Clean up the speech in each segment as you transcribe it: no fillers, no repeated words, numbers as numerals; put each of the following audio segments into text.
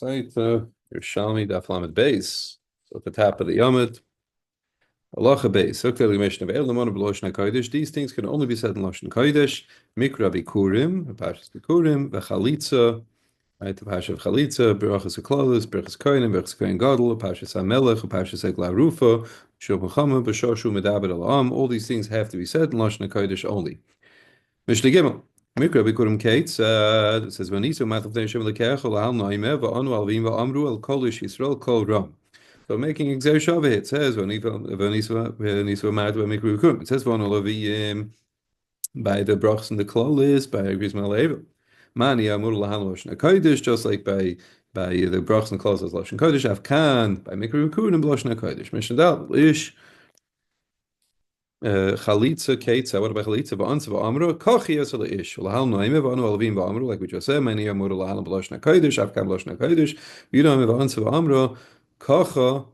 Sotah Yerushalmi Daf Lamed Beis. So at the top of the Yomid, Halacha Beis. So clearly mentioned of Elamon B'Loshen HaKodesh. These things can only be said in Loshen Kodesh. Mikra Bikurim, Parshas Bikurim, V'Chalitza, right? The Parsha of Chalitza, Berachas HaKlolos, Berachas Kohenim, Berachas Kohen Gadol, Parshas HaMelech, Parshas Egla Rufa, Shul Mechama, B'Shoshu Medaber Elam. All these things have to be said in Loshen HaKodesh only. Mishnah Gimel. Mikra Bikurim Kates it says Vanisu Matov Shem Lekech Al Naime Va'anu Alvim Va'amru El Kolish Yisrael Kol Ram. So making Exer Shaveh, it says Vanisu Matov Mikra Bikurim. It says Vanu Lavim by the brachs and the klolis by Grisma Level. Mani Amur Lahan Loshen Kodesh, just like by the brachs and the klolis Loshen Kodesh. Avkan by Mikra Bikurim Loshen Kodesh. Mishnah Dal Ish. Chalitza, Keitza, what about Chalitza? Va'ansa va'amru, kochi yasal ish. V'lahal noime va'anu alvim va'amru, like we just said, many amur lahal b'loshna kodesh, avkam b'loshna kodesh, v'yudam va'ansa va'amru, kocha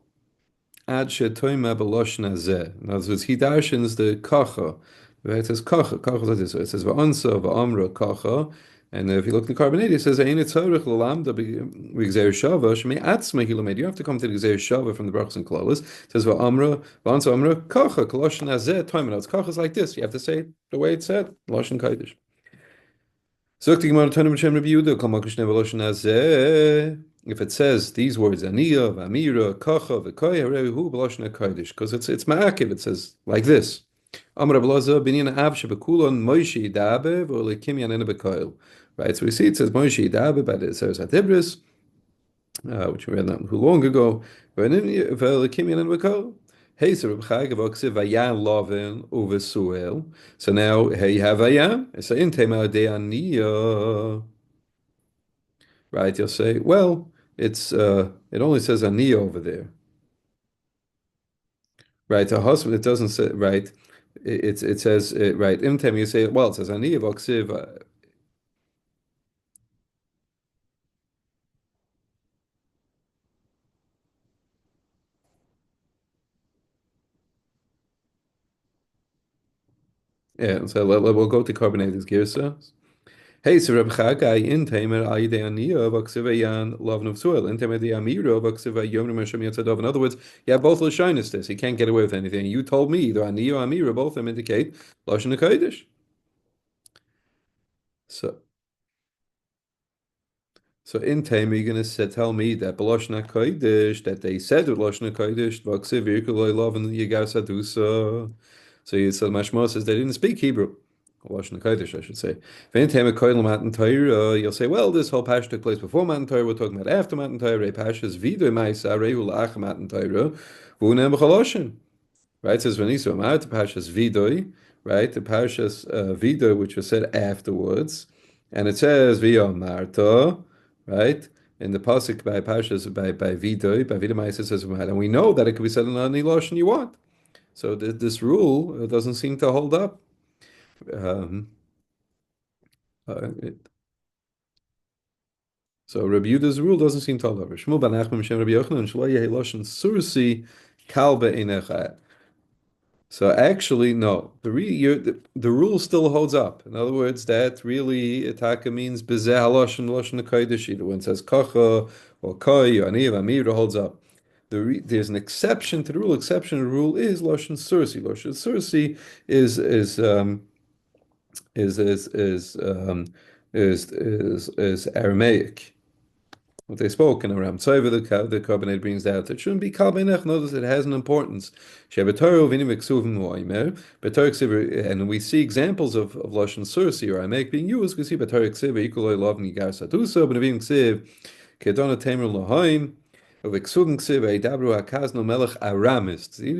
ad shetoima b'loshna zeh. In other words, he darshins the kocha. Right? It says kocha, kocha is like this. It says va'ansa va'amru, kocha. And if you look at the carbonate, it says, Ein tzorich l'lamda b'gzeir shava, shmei atzma hilamed. You have to come to the gzeir shava from the brachos and klolos. It says, va'amra, va'ansa amra, kocha, koloshen hazeh, toimenos. Kocha is like this. You have to say it the way it said, loshen kodesh. Zok the Gemara Tanim Shem Rabbi Yehuda, kol makush neva loshen hazeh. If it says these words, aniyah, v'amira, kocha, v'koy, harevi hu b'loshen kodesh, because it's ma'akiv. It says like this. Amar Ablaza binyan av shebekulon Moshe dabe v'olikim yanena bekoil. Right, so we see it says Moshe dabe by the Seres HaTibris, which we read not too long ago. V'olikim yanena bekoil. Hey, so Reb Chai gavoksiv vayan lovin uvesuel. So now hey you have vayan. So in tema de. Right, you'll say, well, it only says aniyah over there. Right, a husband, it doesn't say, right, it says, right, imtem, you say, well, it says, ani voksiv, yeah, so we'll go to carbonated girsa. Hey, so Reb Chagai, in Tamer, ayde aniyah, voksiv yan, love of soil, in Tamer, the amiro, voksiv yom nemasham yatzadov. In other words, you have both Lashonis this. He can't get away with anything. You told me either aniyah or amira, both of them indicate Lashon HaKodesh. So in time, you're going to tell me that B'Lashon HaKodesh, that they said with Lashon HaKodesh, V'aksiv Yirkuloi Lov and Yigar Sadusa. So you said Mashma says they didn't speak Hebrew. Lashon HaKodesh, I should say. V'in time Koil Matan Torah, you'll say, well, this whole pash took place before Matan Torah. We're talking about after Matan Torah. Rei Pashas Vidoi Ma'isa Rei Ulach Matan Torah. V'unem B'Chaloshin. Right? It says V'nisu Amar to Pashas Vidoi. Right? The Pashas Vidoi, which was said afterwards. And it says V'yom Marta. Right? In the pasuk by Parshas by Vidoi, by Vidoi says, and we know that it could be said in any lashon you want. So this rule doesn't seem to hold up. So Rabbi Yehuda's rule doesn't seem to hold up. Shmuel ben Achman Shem Rabbi Yochanan Shlo Yehi Lashon Sursi Kal Be'einechad. So actually, no. The rule still holds up. In other words, that really Itaka means bezeh haloshen loshen kodesh. Either when it says kacha or koi or aniv amir, it holds up. There's an exception to the rule. Exception to the rule is loshen sursi. Loshen sursi is Aramaic. What they spoke in Aram. Tzayva, the carbonate brings out. It shouldn't be kalbenech. Notice it has an importance. And we see examples of lashon sursi or amek being used. We see b'torah ksiv equal love nigar satusa, but avim ksiv kedona temer lahaim. He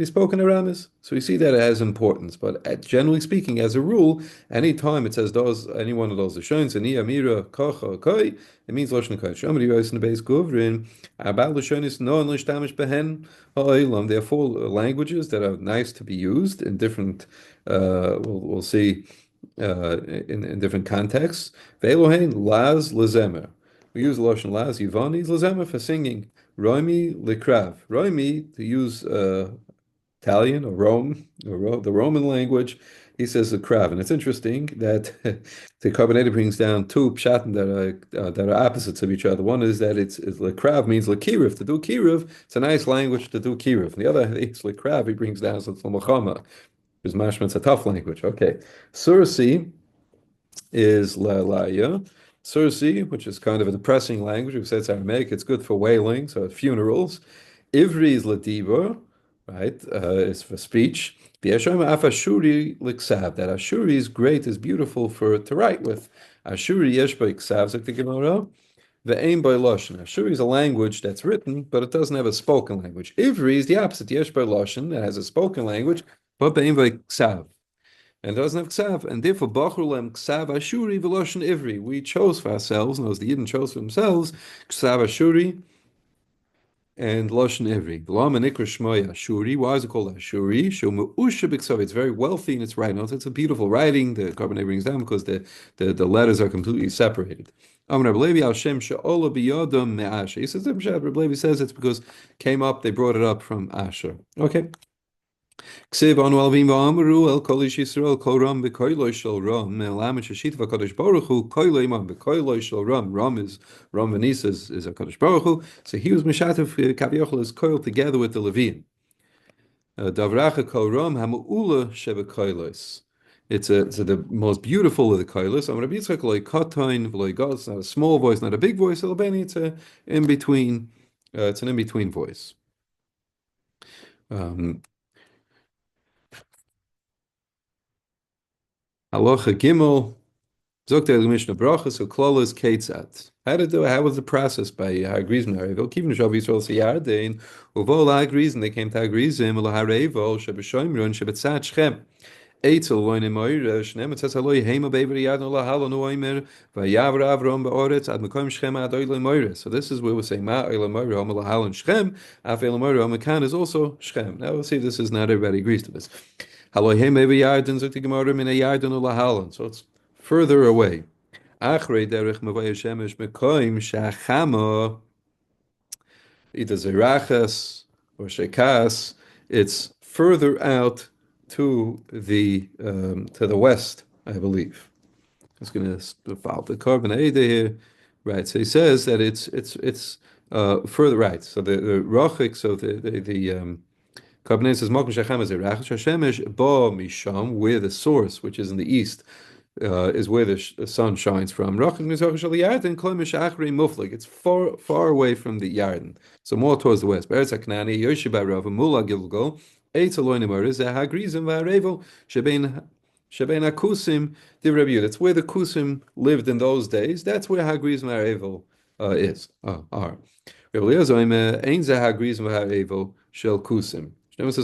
spoke in Aramis, so you see that it has importance. But generally speaking, as a rule, any time it says those, any one of those Lashonis, ani amira kocha koi, it means Lashon Kodesh. Somebody goes in the base govrin about Lashonis no and lishtamish behen ha'olam. There are four languages that are nice to be used in different. We'll see in different contexts. Ve'elohein laz lezemer. We use Lashon laz yivani lezemer for singing. Roimi likrav. Roimi, to use Italian or Rome, or the Roman language, He says the krav, and it's interesting that the carbonated brings down two pshatim that are opposites of each other. One is that it's the krav means lekiriv. To do kiriv, it's a nice language to do kiriv. And the other, it's lekrav, he brings down so it's l'machama, which is mashma, it's a tough language. Okay, sursi is la'laya. Sursi, which is kind of a depressing language, we said it's Aramaic, it's good for wailing, so at funerals. Ivri is ladibur, right? It's for speech. V'yeshem af Ashuri liksav. That Ashuri is great, is beautiful for to write with. Ashuri yesh by ksav, like the Gemara. Ve'ein by lashon. Ashuri is a language that's written, but it doesn't have a spoken language. Ivri is the opposite. Yesh by lashon, it has a spoken language, but be'ein by ksav. And it doesn't have ksav, and therefore bachur ksav Ashuri v'lashon Ivri. We chose for ourselves, and those the Yidden chose for themselves, ksav Ashuri and Lashon Ivri. Lama Nikra Shmoya Ashuri. Why is it called Ashuri? It's very wealthy in its writing. It's a beautiful writing. The carbonate brings down because the letters are completely separated. Amar Rabbi Levi al Shem She'ola Biyadam Me'asher. He says, Rabbi Levi says it's because came up, they brought it up from Asher. Okay. Ksiv anu alvim v'amru el kol ish Yisrael kol ram b'koiloi shel ram me'alamet sheshit v'kadosh baruch hu koiloi imam b'koiloi shel ram. Ram v'nisa is a kadosh baruch hu. So he was mishatev kaviyachol is koil together with the Levian. Davracha kol ram hamu'ula shebekoilos. It's the most beautiful of the koilos. I'm Rabbi Yitzchak loy katayin v'loy gad. It's not a small voice, not a big voice. It's a in between. It's an in between voice. Halacha Gimel, Zokta el Mishnah Bracha, so Klolos Ketzat. How was the process by Hagrizim Harevel? Kivin Shav Yisrael Seyardein, Uvol Hagrizim, they came to Hagrizim, Ula Harevel, Shebeshoimron, Shebetzat Shchem. Eitzel loine moire, Shnem, it says Haloi, Hema Bever Yad, Ula Halo Noimer, Vayavra Avram Beoretz, Ad Mekoim Shchem Ad Oile Moire. So this is where we're saying, Ma Oile Moire, Ula Halo and Shchem, Af Oile Moire, Omekan is also Shchem. Now we'll see if this is not everybody agrees to this. So it's further away. Either Zerachas or Shekas, it's further out to the west, I believe. I was going to follow the carbon here, right? So he says that it's further right. So the Rachik, so the Kabbalah says, "Malkum Shechem is Erach Hashemesh Ba Misham," where the source, which is in the east, is where the sun shines from. Rachik Mizrach Shal Yarden Kloimish Achrei Muflik. It's far away from the Yarden, so more towards the west. Beretz Haknani Yoshiba Rav Mula Gilgal Eitz Aloynim Aris Hagrizim Va'arevel Shebein Akusim Divrabiu. That's where the Kusim lived in those days. That's where Hagrizim Va'arevel are. Rabbi Eliezer Ein Zeh Hagrizim Va'arevel Shel Kusim. He learns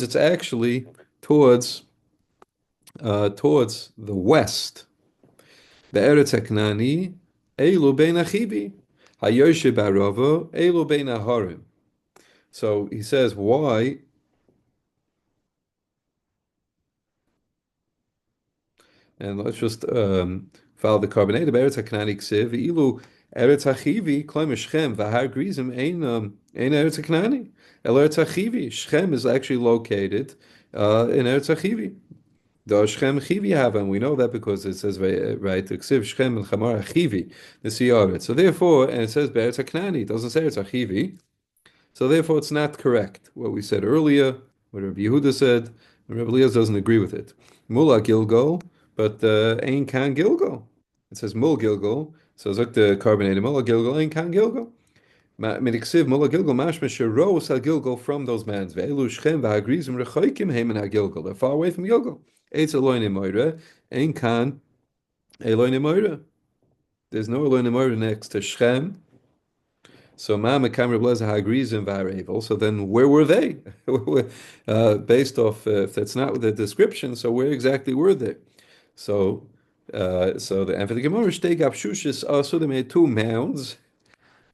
it's actually towards the west. Be'eretz Haknani, Elu bein achivi, Hayoshe baravo, Elu bein aharim. So he says, why? And let's just follow the carbonate. Be'eretz Haknani ksiv, Ilu Eretz Achivi, Kloim Shchem, Vahar Grizim, Ein Eretz Haknani. El Eretz Achivi. Shchem is actually located in Eretz Achivi. The Shchem Chivi have, and we know that because it says right, Ksiv Shchem and Chamar Achivi, the Siyaret. So therefore, and it says Be'eretz Haknani. It doesn't say it's Achivi. So therefore, it's not correct. What we said earlier, what Rabbi Yehuda said, and Rabbi Eliezer doesn't agree with it. Mula Gilgal, but Ein Kan Gilgal. It says Mul Gilgal. So it's like the carbonated Mula Gilgal, Ein Kan Gilgal. Medixiv Mula Gilgal, Mashma Shero Sal Gilgal from those mans. Ve'elu Shchem V'Hagrizim Rechoikim Hemen HaGilgal. They're far away from Gilgal. Eitz Eloine Moira, Ein Kan Eloine Moira. There's no Eloine Moira next to Shchem. So Ma Mekam Rebleza Hagrizim V'Arevel. So then where were they? Based off, if that's not the description, so where exactly were they? So the and for the Gemara Shtei Gapshushis also they made two mounds.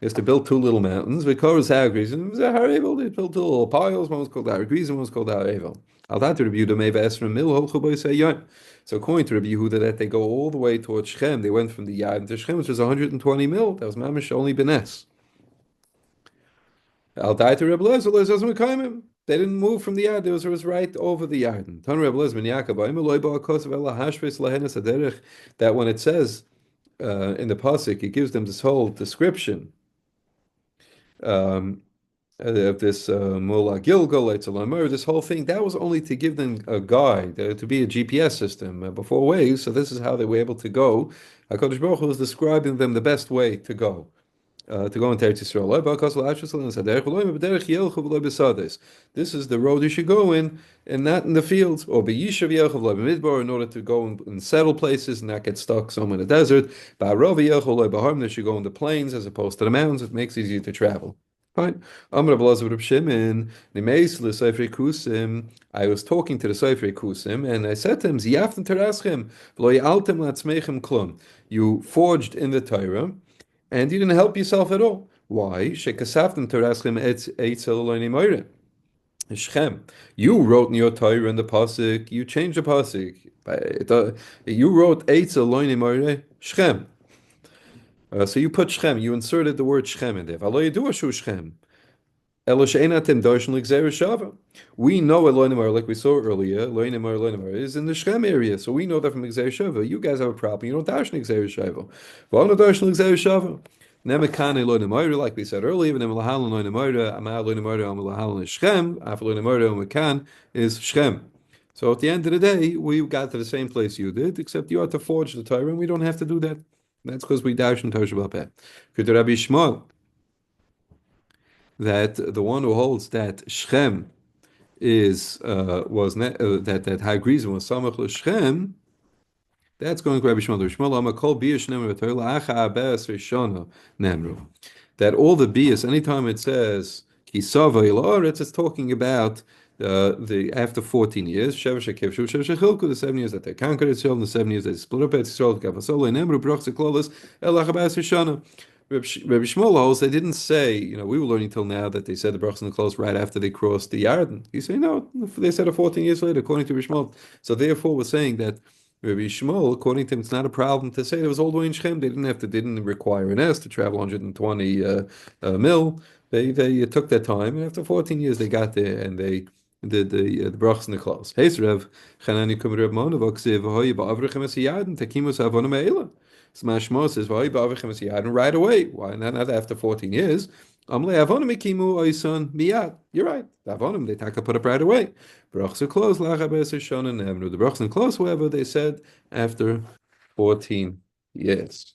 They used to build two little mountains. Because Hagrizim V'Arevel, they built two little piles. One was called Hagrizim, one was called Ha'arevel. Al that Rabbi Yehuda Meva Esra Mil Holchu B'Yisei Yom. So according to Rabbi Yehuda, that they go all the way towards Shechem. They went from the Yad to Shechem, which was 120 mil. That was Mamish only Benes. Al Daita Rebbe Lezer, Lezer Mekayim. They didn't move from the yard. It was right over the yard. Tan Rebbe Lezer Ben Yaakov, Eloi Ba Kosev Ela Hashves Lahenes Aderech, that when it says in the pasuk, it gives them this whole description um, of this Mola Gilgal, Eitzalamur, this whole thing. That was only to give them a guide, to be a GPS system before ways. So this is how they were able to go. Hakadosh Baruch Hu was describing them the best way to go into Eretz Yisrael. This is the road you should go in, and not in the fields, or in order to go and settle places and not get stuck somewhere in the desert. They should go in the plains as opposed to the mountains. It makes it easier to travel. Fine. Amr Abelazar Reb Shimon, Nimeis LeSeifrei Kusim. I was talking to the Seifrei Kusim, and I said to him, Ziyaftem teraschem, v'lo ya'altem la'atzmeichem klum. You forged in the Torah, and you didn't help yourself at all. Why? Shekasaftem teraschem eitzel loini moire. Shechem. You wrote in your Torah in the pasuk. You changed the pasuk. You wrote eitzel loini moire. Shechem. So you put Shechem. You inserted the word Shechem in there. V'alo yedua shu Shechem. We know Eloinimar, like we saw earlier, Eloinimar is in the Shem area, so we know that from Xer Shava. You guys have a problem. You don't dash Xer Shava. V'ano dash Xer Shava. Nemekan Eloinimar, like we said earlier, Nemelahal Eloinimar, Amal Eloinimar, Amalahal is Shem, Af Eloinimar, Mekan is Shem. So at the end of the day, we got to the same place you did, except you had to forge the Torah, and we don't have to do that. That's because we dash in Torah Shabbat. Could Rabbi Shmuel, that the one who holds that Shechem is that Hagrizim was Samach L'Shechem, that's going to Rabbi Shmuel. Shmuel Amakol Biyash Nemru Torah Acha Abes Rishona Nemru. That all the bias, anytime it says Kisava Ilaretz, it's talking about the after 14 years, Sheva Shekevshu, Sheva Shechilku, the 7 years that they conquered Israel, and the 7 years they split up Israel, Kavasol, Nemru Brach Zeklolas Elach Abes Rishona. Rabbi Shmuel holds they didn't say, we were learning till now that they said the brachas and the clothes right after they crossed the Yarden. He said, no, they said it 14 years later, according to Rabbi Shmuel. So therefore, we're saying that Rabbi Shmuel, according to him, it's not a problem to say it was all the way in Shem. They didn't require an S to travel 120 mil. They took their time, and after 14 years, they got there and they did the brachas and the clothes. Hey, Rev, Chanani kum Reb Mona v'oksiv v'hoyi ba'avrichem es Yarden tekimus avonim me'ela. Smash Mo says, "Why right away? Why not after 14 years?" You're right. The avonim they take put up right away. Brachs are close. The brachs and close. However, they said after 14 years.